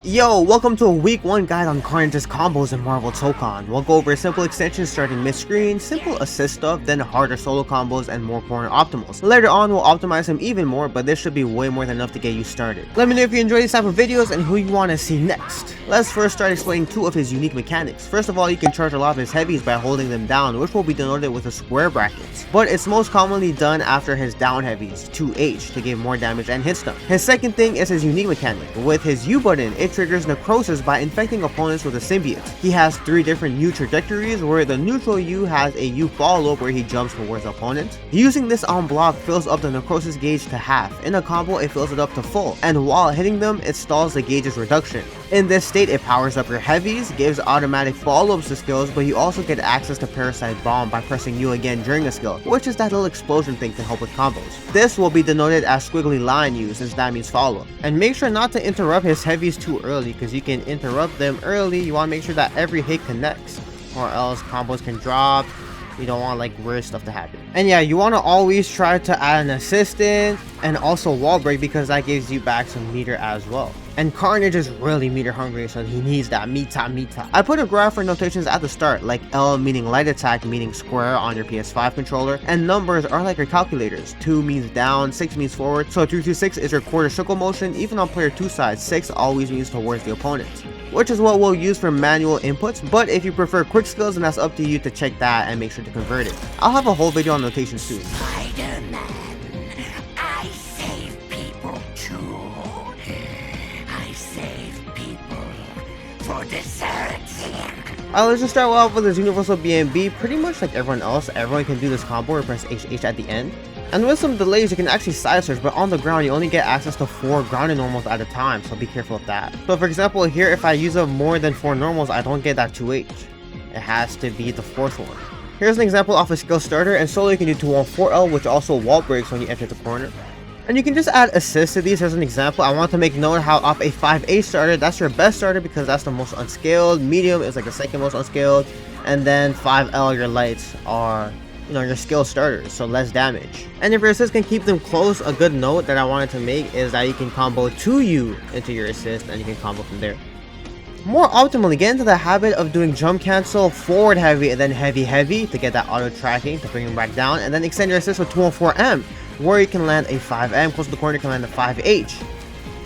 Yo, welcome to a week 1 guide on Carnage's combos and MARVEL Tōkon. We'll go over simple extensions starting mid-screen, simple assist stuff, then harder solo combos and more corner optimals. Later on, we'll optimize him even more, but this should be way more than enough to get you started. Let me know if you enjoy these type of videos and who you want to see next. Let's first start explaining 2 of his unique mechanics. First of all, you can charge a lot of his heavies by holding them down, which will be denoted with the square brackets. But it's most commonly done after his down heavies, 2H, to give more damage and hit stun. His second thing is his unique mechanic. With his U button, it triggers Necrosis by infecting opponents with a symbiote. He has 3 different U trajectories, where the neutral U has a U follow-up where he jumps towards the opponent. Using this on block fills up the Necrosis gauge to half. In a combo, it fills it up to full, and while hitting them, it stalls the gauge's reduction. In this state, it powers up your heavies, gives automatic follow-ups to skills, but you also get access to Parasite Bomb by pressing U again during a skill, which is that little explosion thing to help with combos. This will be denoted as squiggly line U, since that means follow-up. And make sure not to interrupt his heavies too early, because you can interrupt them early. You want to make sure that every hit connects, or else combos can drop. You don't want like weird stuff to happen. And yeah, you want to always try to add an assist in and also wall break, because that gives you back some meter as well. And Carnage is really meter hungry, so he needs that meter. I put a graph for notations at the start, like L meaning light attack meaning square on your PS5 controller, and numbers are like your calculators. 2 means down, 6 means forward, so 3 to 6 is your quarter circle motion. Even on player 2 side, 6 always means towards the opponent, which is what we'll use for manual inputs. But if you prefer quick skills, then that's up to you to check that and make sure to convert it. I'll have a whole video on notations soon. I save people too. I save people for dessert. Let's just start off with his universal BnB. Pretty much like everyone else, everyone can do this combo or press HH at the end. And with some delays, you can actually side search, but on the ground, you only get access to 4 grounded normals at a time, so be careful with that. So for example, here, if I use up more than 4 normals, I don't get that 2H. It has to be the 4th one. Here's an example of a skill starter, and solo you can do 2-1-4L, which also wall breaks when you enter the corner. And you can just add assists to these. As an example, I want to make note how off a 5H starter, that's your best starter because that's the most unscaled. Medium is like the second most unscaled, and then 5L, your lights are, you know, your skill starters, so less damage. And if your assist can keep them close, a good note that I wanted to make is that you can combo 2U into your assist, and you can combo from there. More optimally, get into the habit of doing jump cancel, forward heavy, and then heavy to get that auto tracking to bring him back down, and then extend your assist with 2-1-4M, where you can land a 5M, close to the corner you can land a 5H.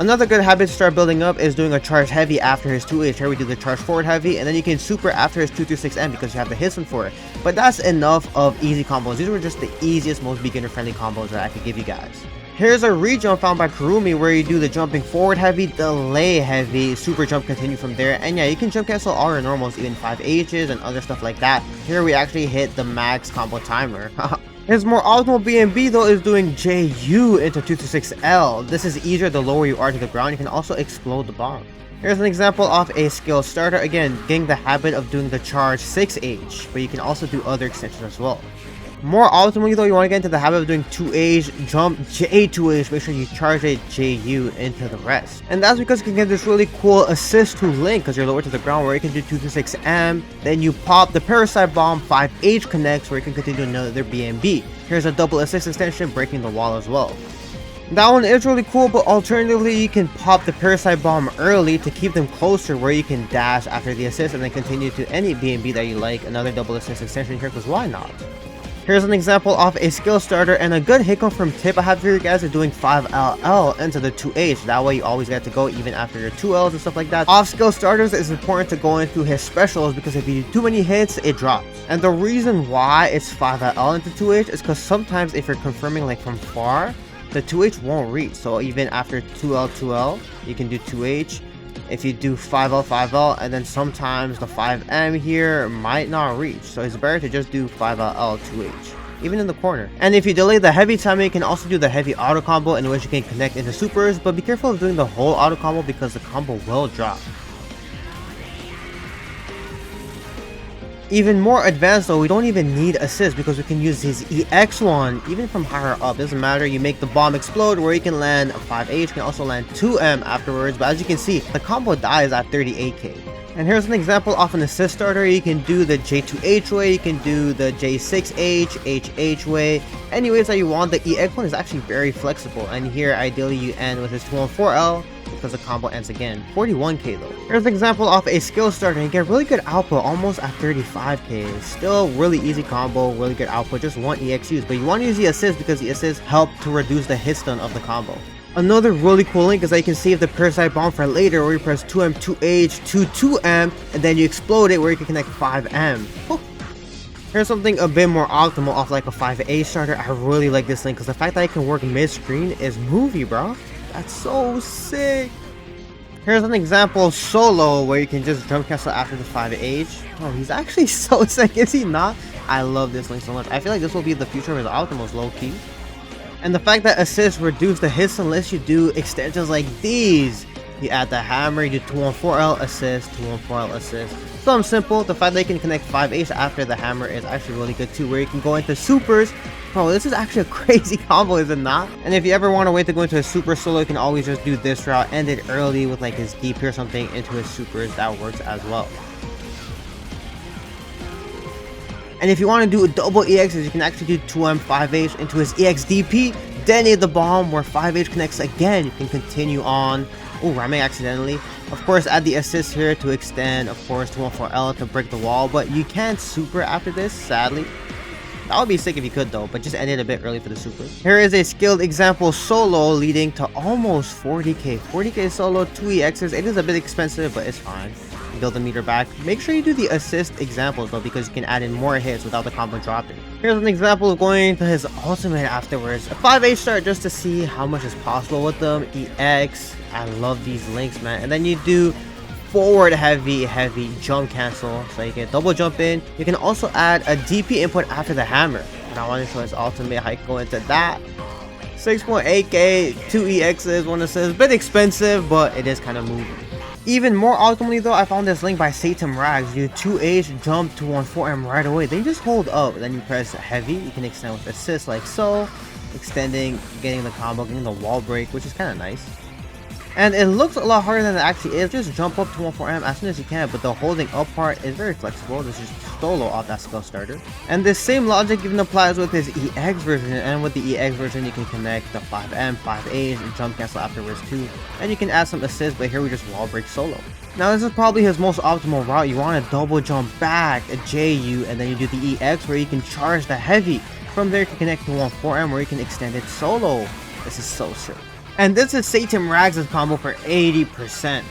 Another good habit to start building up is doing a charge heavy after his 2H. Here we do the charge forward heavy, and then you can super after his 2-6M because you have the hits one for it. But that's enough of easy combos. These were just the easiest, most beginner friendly combos that I could give you guys. Here's a rejump found by Kurumi, where you do the jumping forward heavy, delay heavy, super jump, continue from there. And yeah, you can jump cancel all your normals, even 5Hs and other stuff like that. Here we actually hit the max combo timer. His more optimal BnB though is doing JU into 2-6L. This is easier the lower you are to the ground. You can also explode the bomb. Here's an example of a skill starter, again getting the habit of doing the charge 6H, but you can also do other extensions as well. More optimally though, you want to get into the habit of doing 2H, jump J2H, make sure you charge a JU into the rest. And that's because you can get this really cool assist to Link, because you're lower to the ground, where you can do 2-6M, then you pop the Parasite Bomb, 5H connects, where you can continue another BnB. Here's a double assist extension, breaking the wall as well. That one is really cool, but alternatively, you can pop the Parasite Bomb early to keep them closer, where you can dash after the assist and then continue to any BnB that you like. Another double assist extension here, because why not? Here's an example of a skill starter, and a good hit confirm tip I have for you guys is doing 5LL into the 2H. That way you always get to go even after your 2Ls and stuff like that. Off skill starters, it's important to go into his specials, because if you do too many hits, it drops. And the reason why it's 5LL into 2H is because sometimes if you're confirming like from far, the 2H won't reach. So even after 2L, you can do 2H. If you do 5L, and then sometimes the 5M here might not reach. So it's better to just do 5L 2H, even in the corner. And if you delay the heavy timing, you can also do the heavy auto combo, in which you can connect into supers, but be careful of doing the whole auto combo because the combo will drop. Even more advanced though, we don't even need assist because we can use his EX one even from higher up. Doesn't matter, you make the bomb explode, where you can land a 5H, you can also land 2M afterwards, but as you can see, the combo dies at 38k. And here's an example of an assist starter. You can do the J2H way, you can do the J6H, HH way, any ways that you want. The EX one is actually very flexible, and here ideally you end with his 214L, because because the combo ends again. 41k though. Here's an example of a skill starter and you get really good output almost at 35k. Still really easy combo, really good output, just one EX use, but you want to use the assist because the assist help to reduce the hit stun of the combo. Another really cool link is that you can save the Parasite Bomb for later where you press 2M, 2H, 2M, and then you explode it where you can connect 5M. Oh. Here's something a bit more optimal off like a 5A starter. I really like this link because the fact that it can work mid-screen is movie, bro. That's so sick. Here's an example solo where you can just jump cancel after the 5H. Oh, he's actually so sick, is he not? I love this link so much. I feel like this will be the future of his optimals, low-key. And the fact that assists reduce the hits unless you do extensions like these. You add the hammer, you do 214L assist, 214L assist. Something simple. The fact that you can connect 5H after the hammer is actually really good too, where you can go into supers. Bro, this is actually a crazy combo, is it not? And if you ever want to wait to go into a super solo, you can always just do this route, end it early with like his DP or something into his supers. That works as well. And if you want to do double EXs, you can actually do 2M 5H into his EX DP, detonate the bomb where 5H connects again. You can continue on. Oh, ramming accidentally. Of course, add the assist here to extend, of course, 214L to break the wall, but you can't super after this, sadly. That would be sick if you could though, but just end it a bit early for the super. Here is a skilled example solo leading to almost 40k. 40k solo, 2 EXs. It is a bit expensive, but it's fine. Build the meter back. Make sure you do the assist examples though, because you can add in more hits without the combo dropping. Here's an example of going to his ultimate afterwards. A 5H start just to see how much is possible with them. EX. I love these links, man. And then you do forward heavy jump cancel, so you can double jump in. You can also add a DP input after the hammer. And I want to show his ultimate, how you can go into that. 6.8k, 2 EXs, 1 assist. Bit expensive, but it is kind of moving. Even more ultimately though, I found this link by Satan Rags. You do 2H, jump to 14M right away. Then you just hold up, then you press heavy. You can extend with assist like so. Extending, getting the combo, getting the wall break, which is kind of nice. And it looks a lot harder than it actually is. Just jump up to 14M as soon as you can, but the holding up part is very flexible. This is solo off that skill starter. And this same logic even applies with his EX version, and with the EX version you can connect the 5M, 5H, and jump cancel afterwards too. And you can add some assists, but here we just wall break solo. Now this is probably his most optimal route. You want to double jump back, a JU, and then you do the EX where you can charge the heavy. From there you can connect to 14M where you can extend it solo. This is so sick. And this is Satan Rags' combo for 80%.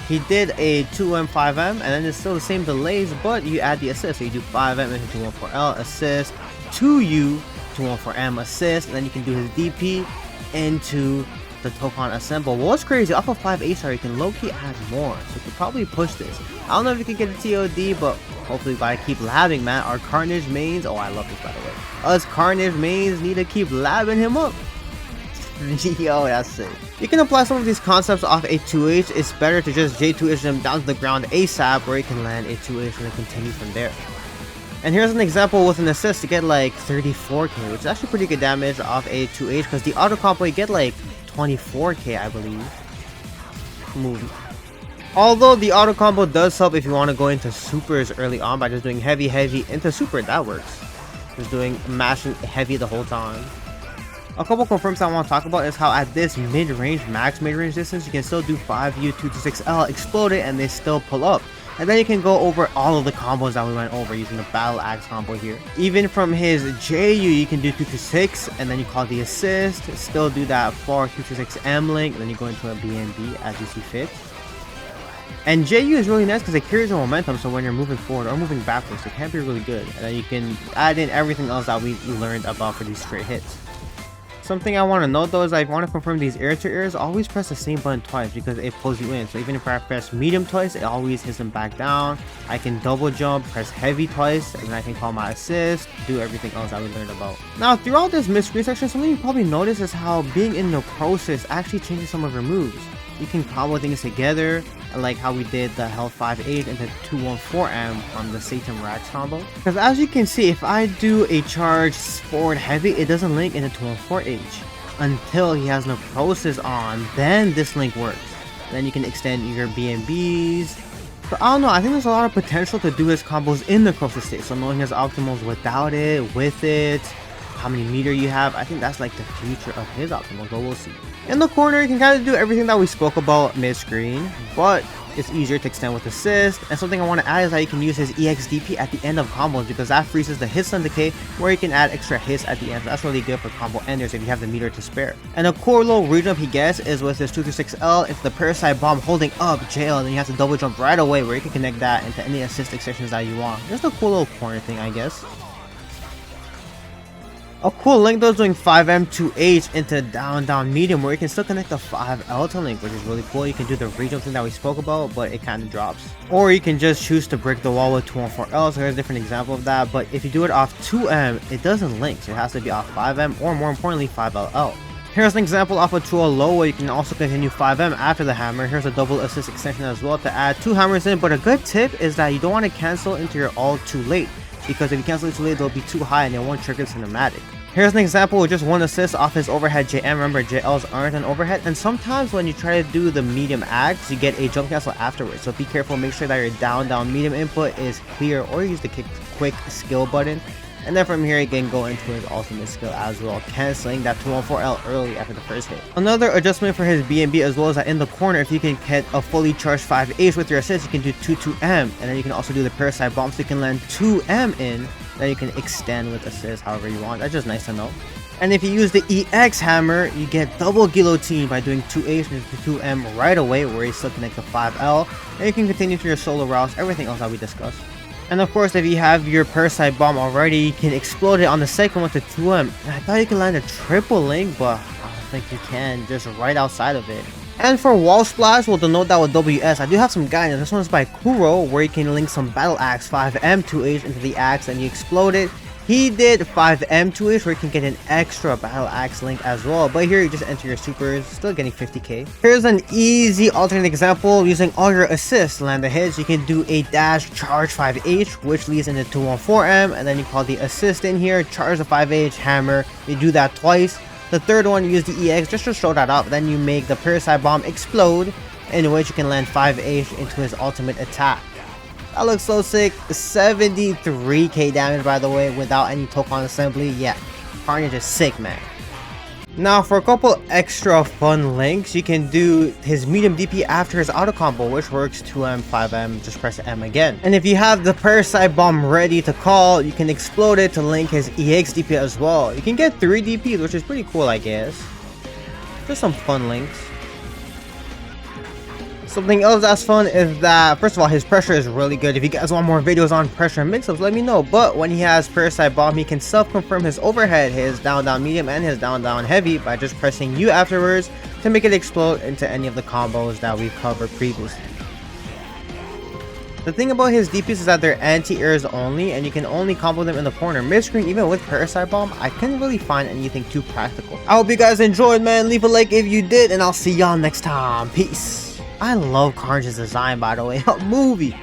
He did a 2M, 5M, and then it's still the same delays, but you add the assist. So you do 5M into 214L assist, 2U, 214M assist, and then you can do his DP into the Tōkon assemble. Well, what's crazy, off of 5A star, you can low-key add more. So you could probably push this. I don't know if you can get a TOD, but hopefully by keep labbing, man. Our Carnage mains, oh, I love this by the way. Us Carnage mains need to keep labbing him up. Yo, that's sick. You can apply some of these concepts off a 2H. It's better to just J2H them down to the ground ASAP where you can land a 2H and then continue from there. And here's an example with an assist to get like 34k, which is actually pretty good damage off a 2H because the auto combo you get like 24k, I believe. Movie. Although the auto combo does help if you want to go into supers early on by just doing heavy into super, that works. Just doing mashing heavy the whole time. A couple confirms I want to talk about is how at this mid-range, max mid-range distance, you can still do 5U, 226L, explode it, and they still pull up. And then you can go over all of the combos that we went over using the battle axe combo here. Even from his JU, you can do 226, and then you call the assist, still do that 4 226M link, and then you go into a BnB as you see fit. And JU is really nice because it carries the momentum, so when you're moving forward or moving backwards, it can be really good. And then you can add in everything else that we learned about for these straight hits. Something I want to note though is I want to confirm these ear-to-ears, always press the same button twice because it pulls you in. So even if I press medium twice, it always hits them back down. I can double jump, press heavy twice, and then I can call my assist, do everything else that we learned about. Now throughout this mid-screen section, something you probably notice is how being in Necrosis actually changes some of your moves. You can combo things together, like how we did the health 5-8 into 214M on the Satan Rags combo. Because as you can see, if I do a charge forward heavy, it doesn't link into 214H until he has Necrosis on. Then this link works. Then you can extend your BnBs. But I don't know, I think there's a lot of potential to do his combos in Necrosis state. So knowing his optimals without it, with it, how many meter you have. I think that's like the future of his optimal, but we'll see. In the corner, you can kind of do everything that we spoke about mid-screen, but it's easier to extend with assist. And something I want to add is that you can use his EX DP at the end of combos, because that freezes the hit stun decay, where you can add extra hits at the end. That's really good for combo enders if you have the meter to spare. And a cool little rejump he gets is with his 236L into the Parasite Bomb holding up jail, and then you have to double jump right away, where you can connect that into any assist extensions that you want. Just a cool little corner thing, I guess. A cool link though is doing 5M 2H into down medium, where you can still connect the 5 Eltnum link, which is really cool. You can do the rejump thing that we spoke about, but it kind of drops. Or you can just choose to break the wall with 214L, so here's a different example of that. But if you do it off 2M, it doesn't link, so it has to be off 5M, or more importantly 5LL. Here's an example off of 2 low, where you can also continue 5M after the hammer. Here's a double assist extension as well to add 2 hammers in, but a good tip is that you don't want to cancel into your ult too late, because if you cancel it too late, they'll be too high and it won't trigger cinematic. Here's an example with just 1 assist off his overhead JM. Remember, JLs aren't an overhead, and sometimes when you try to do the medium axe, you get a jump cancel afterwards, so be careful. Make sure that your down medium input is clear, or use the quick skill button. And then from here, you can go into his ultimate skill as well, canceling that 214L early after the first hit. Another adjustment for his BnB as well is that in the corner, if you can get a fully charged 5H with your assist, you can do 2-2M, and then you can also do the Parasite Bomb, so you can land 2M in, then you can extend with assist however you want. That's just nice to know. And if you use the EX hammer, you get double guillotine by doing 2H and 2M right away, where you still connect the 5L, and you can continue through your solo routes, everything else that we discussed. And of course, if you have your Parasite Bomb already, you can explode it on the second one to 2M. And I thought you could land a triple link, but I don't think you can, just right outside of it. And for wall splash, we'll denote that with WS. I do have some guidance. This one's by Kuro, where you can link some Battle Axe 5M 2H into the axe and you explode it. He did 5M 2H, where you can get an extra Battle Axe link as well. But here you just enter your supers, still getting 50k. Here's an easy alternate example using all your assists to land the hits. You can do a dash charge 5H, which leads into 214M, and then you call the assist in here, charge the 5H hammer. You do that twice. The third one, you use the EX just to show that up. Then you make the Parasite Bomb explode, in which you can land 5H into his ultimate attack. That looks so sick. 73k damage, by the way, without any Tōkon assembly. Yeah, Carnage is sick, man. Now, for a couple extra fun links, you can do his medium DP after his auto combo, which works 2M, 5M, just press M again. And if you have the Parasite Bomb ready to call, you can explode it to link his EX DP as well. You can get 3 DPs, which is pretty cool, I guess. Just some fun links. Something else that's fun is that, first of all, his pressure is really good. If you guys want more videos on pressure mix-ups, let me know. But when he has Parasite Bomb, he can self-confirm his overhead, his down medium, and his down heavy by just pressing U afterwards to make it explode into any of the combos that we've covered previously. The thing about his DPs is that they're anti-airs only, and you can only combo them in the corner. Midscreen, even with Parasite Bomb, I couldn't really find anything too practical. I hope you guys enjoyed, man. Leave a like if you did, and I'll see y'all next time. Peace. I love Carnage's design, by the way. A movie.